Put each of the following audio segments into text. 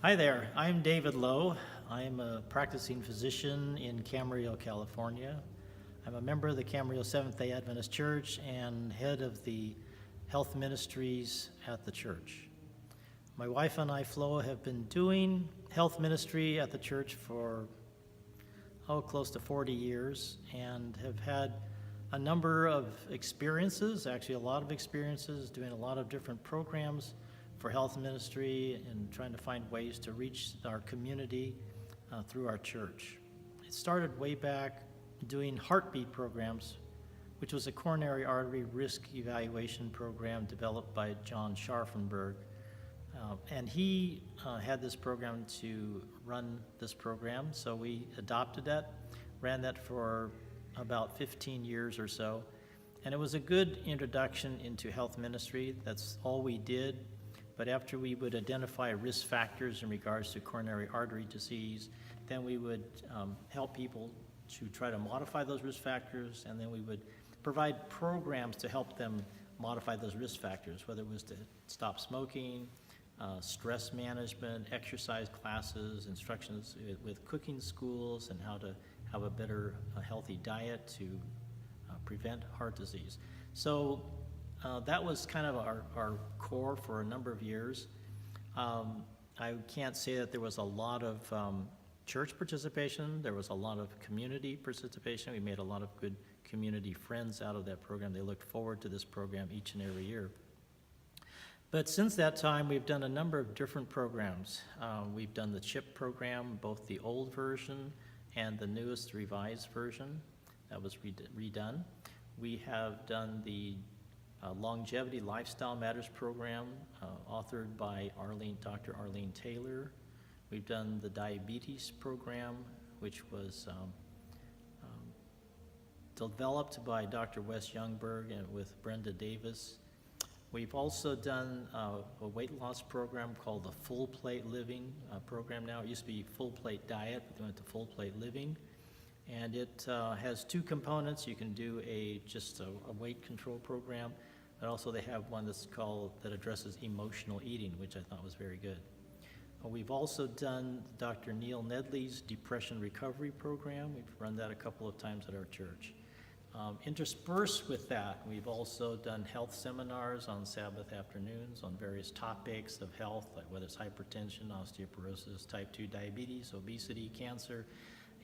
Hi there, I'm David Lowe. I'm a practicing physician in Camarillo, California. I'm a member of the Camarillo Seventh-day Adventist Church and head of the health ministries at the church. My wife and I, Flo, have been doing health ministry at the church for, close to 40 years and have had a number of experiences, actually a lot of experiences, doing a lot of different programs for health ministry and trying to find ways to reach our community through our church. It started way back doing heartbeat programs, which was a coronary artery risk evaluation program developed by John Scharfenberg. And he had this program to run this program, so we adopted that, ran that for about 15 years or so. And it was a good introduction into health ministry. That's all we did. But after we would identify risk factors in regards to coronary artery disease, then we would help people to try to modify those risk factors, and then we would provide programs to help them modify those risk factors, whether it was to stop smoking, stress management, exercise classes, instructions with cooking schools, and how to have a better healthy diet to prevent heart disease. So that was kind of our core for a number of years. I can't say that there was a lot of church participation. There was a lot of community participation. We made a lot of good community friends out of that program. They looked forward to this program each and every year. But since that time, we've done a number of different programs. We've done the CHIP program, both the old version and the newest revised version that was redone. We have done the Longevity Lifestyle Matters program, authored by Dr. Arlene Taylor. We've done the diabetes program, which was developed by Dr. Wes Youngberg and with Brenda Davis. We've also done a weight loss program called the Full Plate Living program now. It used to be Full Plate Diet, but they went to Full Plate Living. And it has two components. You can do just a weight control program, but also they have one that addresses emotional eating, which I thought was very good. We've also done Dr. Neil Nedley's Depression Recovery Program. We've run that a couple of times at our church. Interspersed with that, we've also done health seminars on Sabbath afternoons on various topics of health, like whether it's hypertension, osteoporosis, type 2 diabetes, obesity, cancer,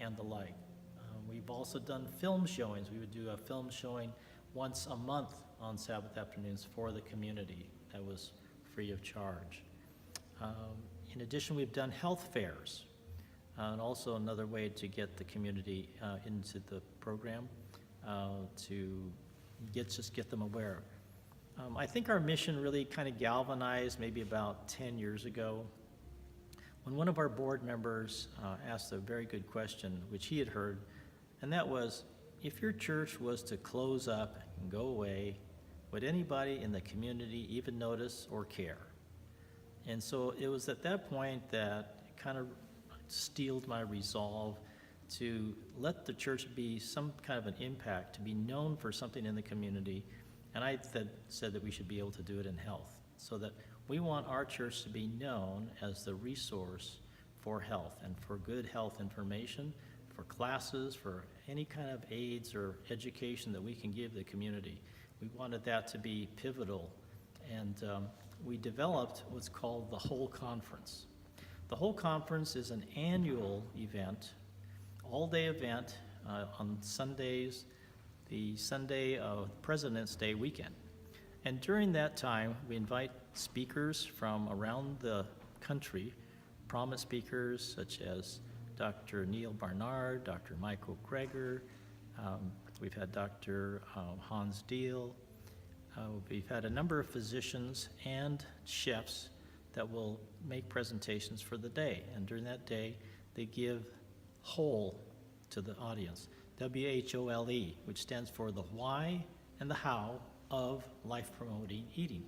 and the like. We've also done film showings. We would do a film showing once a month on Sabbath afternoons for the community. That was free of charge. In addition, we've done health fairs, and also another way to get the community into the program to get them aware. I think our mission really kind of galvanized maybe about 10 years ago when one of our board members asked a very good question, which he had heard, and that was, if your church was to close up and go away, would anybody in the community even notice or care? And so it was at that point that it kind of steeled my resolve to let the church be some kind of an impact, to be known for something in the community. And I said that we should be able to do it in health, so that we want our church to be known as the resource for health and for good health information, for classes, for any kind of aids or education that we can give the community. We wanted that to be pivotal, and we developed what's called the Whole Conference. The Whole Conference is an annual event, all-day event on Sundays, the Sunday of President's Day weekend. And during that time, we invite speakers from around the country, prominent speakers such as Dr. Neil Barnard, Dr. Michael Greger, we've had Dr. Hans Deal. We've had a number of physicians and chefs that will make presentations for the day. And during that day, they give whole to the audience, WHOLE, which stands for the why and the how of life-promoting eating.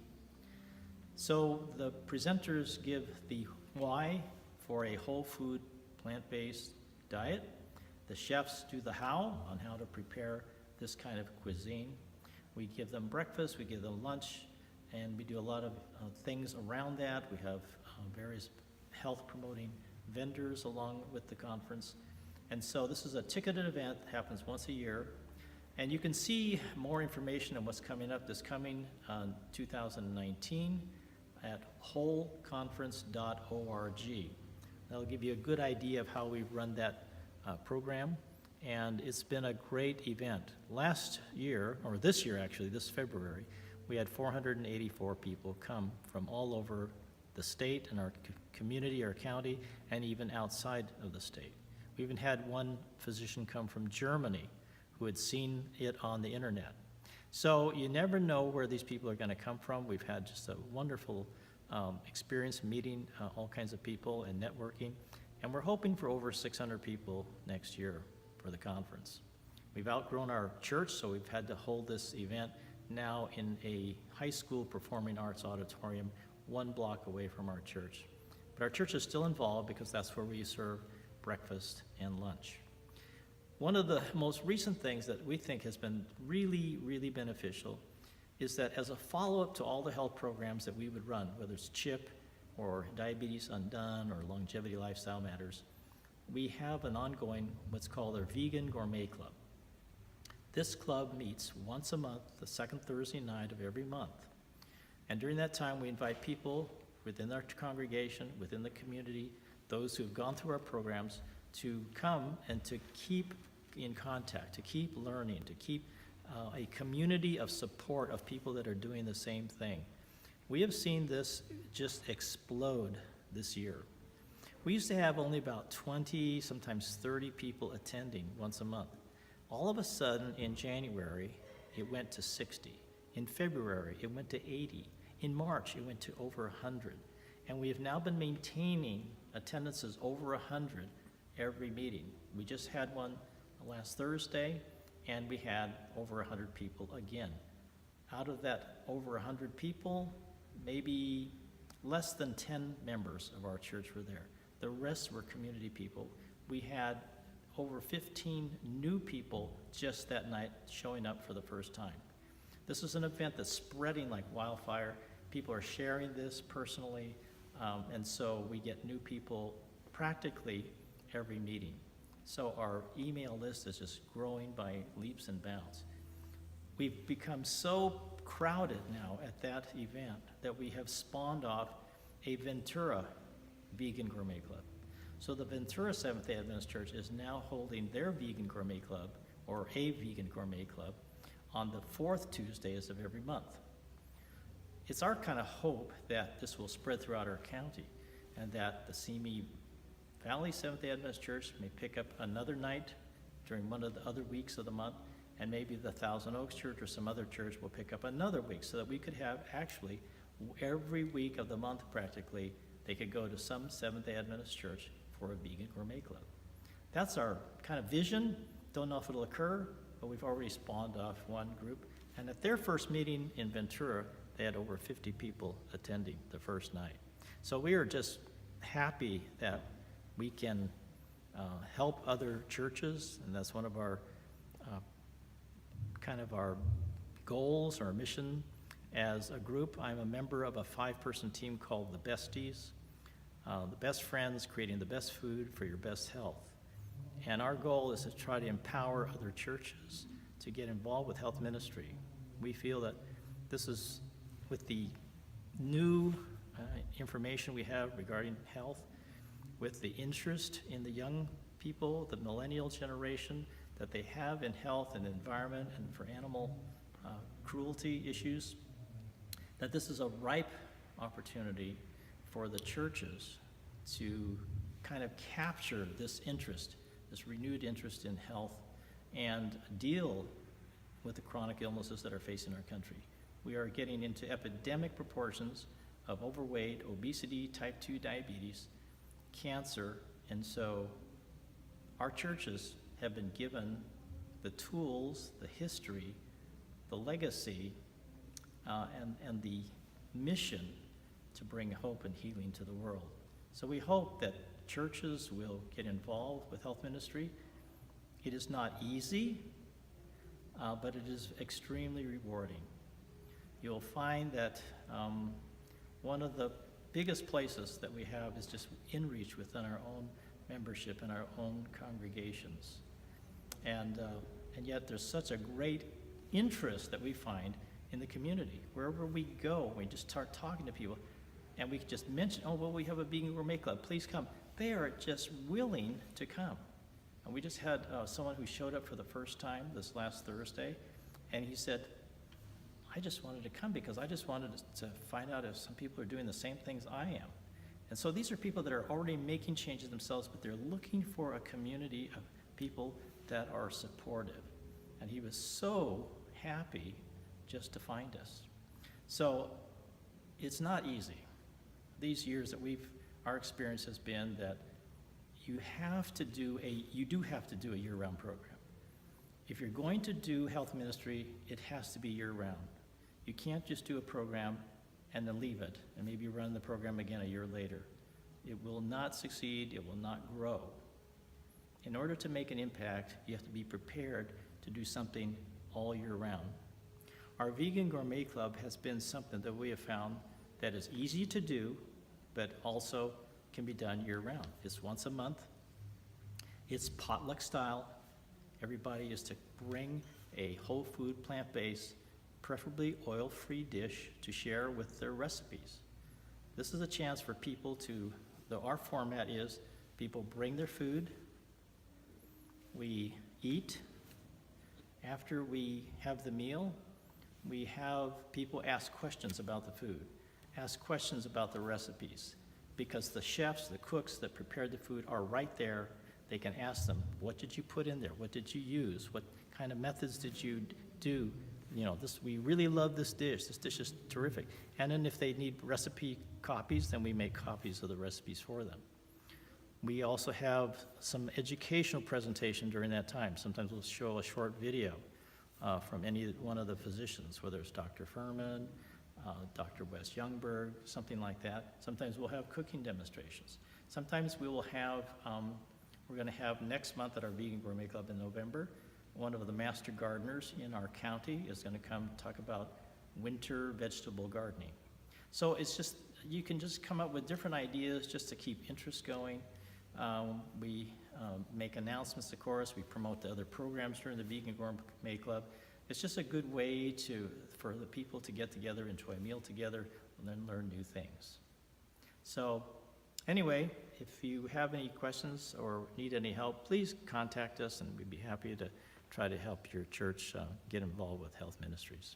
So the presenters give the why for a whole food, plant-based diet. The chefs do the how on how to prepare this kind of cuisine. We give them breakfast, we give them lunch, and we do a lot of things around that. We have various health promoting vendors along with the conference. And so this is a ticketed event that happens once a year. And you can see more information on what's coming up this coming 2019 at wholeconference.org. That'll give you a good idea of how we run that program. And it's been a great event. Last year, or this year actually, this February, we had 484 people come from all over the state and our community, our county, and even outside of the state. We even had one physician come from Germany who had seen it on the internet. So you never know where these people are going to come from. We've had just a wonderful experience meeting all kinds of people and networking, and we're hoping for over 600 people next year for the conference. We've outgrown our church, so we've had to hold this event now in a high school performing arts auditorium 1 block away from our church. But our church is still involved because that's where we serve breakfast and lunch. One of the most recent things that we think has been really, really beneficial is that as a follow-up to all the health programs that we would run, whether it's CHIP or Diabetes Undone or Longevity Lifestyle Matters, we have an ongoing what's called our Vegan Gourmet Club. This club meets once a month, the second Thursday night of every month. And during that time, we invite people within our congregation, within the community, those who have gone through our programs, to come and to keep in contact, to keep learning, to keep a community of support of people that are doing the same thing. We have seen this just explode this year. We used to have only about 20, sometimes 30 people attending once a month. All of a sudden in January, it went to 60. In February, it went to 80. In March, it went to over 100. And we have now been maintaining attendances over 100 every meeting. We just had one last Thursday, and we had over 100 people again. Out of that over 100 people, maybe less than 10 members of our church were there. The rest were community people. We had over 15 new people just that night showing up for the first time. This is an event that's spreading like wildfire. People are sharing this personally, and so we get new people practically every meeting. So our email list is just growing by leaps and bounds. We've become so crowded now at that event that we have spawned off a Ventura Vegan Gourmet Club. So the Ventura Seventh-day Adventist Church is now holding their Vegan Gourmet Club, or a Vegan Gourmet Club, on the 4th Tuesdays of every month. It's our kind of hope that this will spread throughout our county and that the Simi Valley Seventh-day Adventist Church may pick up another night during one of the other weeks of the month, and maybe the Thousand Oaks Church or some other church will pick up another week, so that we could have actually every week of the month practically, they could go to some Seventh-day Adventist church for a Vegan Gourmet Club. That's our kind of vision. Don't know if it'll occur, but we've already spawned off one group. And at their first meeting in Ventura, they had over 50 people attending the first night. So we are just happy that we can help other churches, and that's one of our kind of our goals, our mission as a group. I'm a member of a 5-person team called the Besties, the best friends creating the best food for your best health. And our goal is to try to empower other churches to get involved with health ministry. We feel that this is, with the new information we have regarding health, with the interest in the young people, the millennial generation, that they have in health and environment and for animal cruelty issues, that this is a ripe opportunity for the churches to kind of capture this interest, this renewed interest in health, and deal with the chronic illnesses that are facing our country. We are getting into epidemic proportions of overweight, obesity, type 2 diabetes, cancer, and so our churches have been given the tools, the history, the legacy, and the mission to bring hope and healing to the world. So we hope that churches will get involved with health ministry. It is not easy, but it is extremely rewarding. You'll find that one of the biggest places that we have is just in reach within our own membership and our own congregations. And yet there's such a great interest that we find in the community. Wherever we go, we just start talking to people, and we just mention, oh, well, we have a Vegan Gourmet Club, please come. They are just willing to come. And we just had someone who showed up for the first time this last Thursday, and he said, I just wanted to come because I just wanted to find out if some people are doing the same things I am. And so these are people that are already making changes themselves, but they're looking for a community of people that are supportive. And he was so happy just to find us. So it's not easy. These years that our experience has been that you do have to do a year-round program. If you're going to do health ministry, it has to be year-round. You can't just do a program and then leave it and maybe run the program again a year later. It will not succeed, it will not grow. In order to make an impact, you have to be prepared to do something all year round. Our Vegan Gourmet Club has been something that we have found that is easy to do, but also can be done year round. It's once a month. It's potluck style. Everybody is to bring a whole food, plant-based, preferably oil-free dish to share with their recipes. This is a chance for people our format is people bring their food, we eat. After we have the meal, we have people ask questions about the food, ask questions about the recipes, because the chefs, the cooks that prepared the food are right there. They can ask them, what did you put in there? What did you use? What kind of methods did you do? We really love this dish. This dish is terrific. And then if they need recipe copies, then we make copies of the recipes for them. We also have some educational presentation during that time. Sometimes we'll show a short video from any one of the physicians, whether it's Dr. Furman, Dr. Wes Youngberg, something like that. Sometimes we'll have cooking demonstrations. Sometimes we will have, we're gonna have next month at our Vegan Gourmet Club in November, one of the master gardeners in our county is gonna come talk about winter vegetable gardening. So it's just, you can just come up with different ideas just to keep interest going. We make announcements, of course. We promote the other programs during the Vegan Gourmet Club. It's just a good way for the people to get together, enjoy a meal together, and then learn new things. So anyway, if you have any questions or need any help, please contact us, and we'd be happy to try to help your church get involved with health ministries.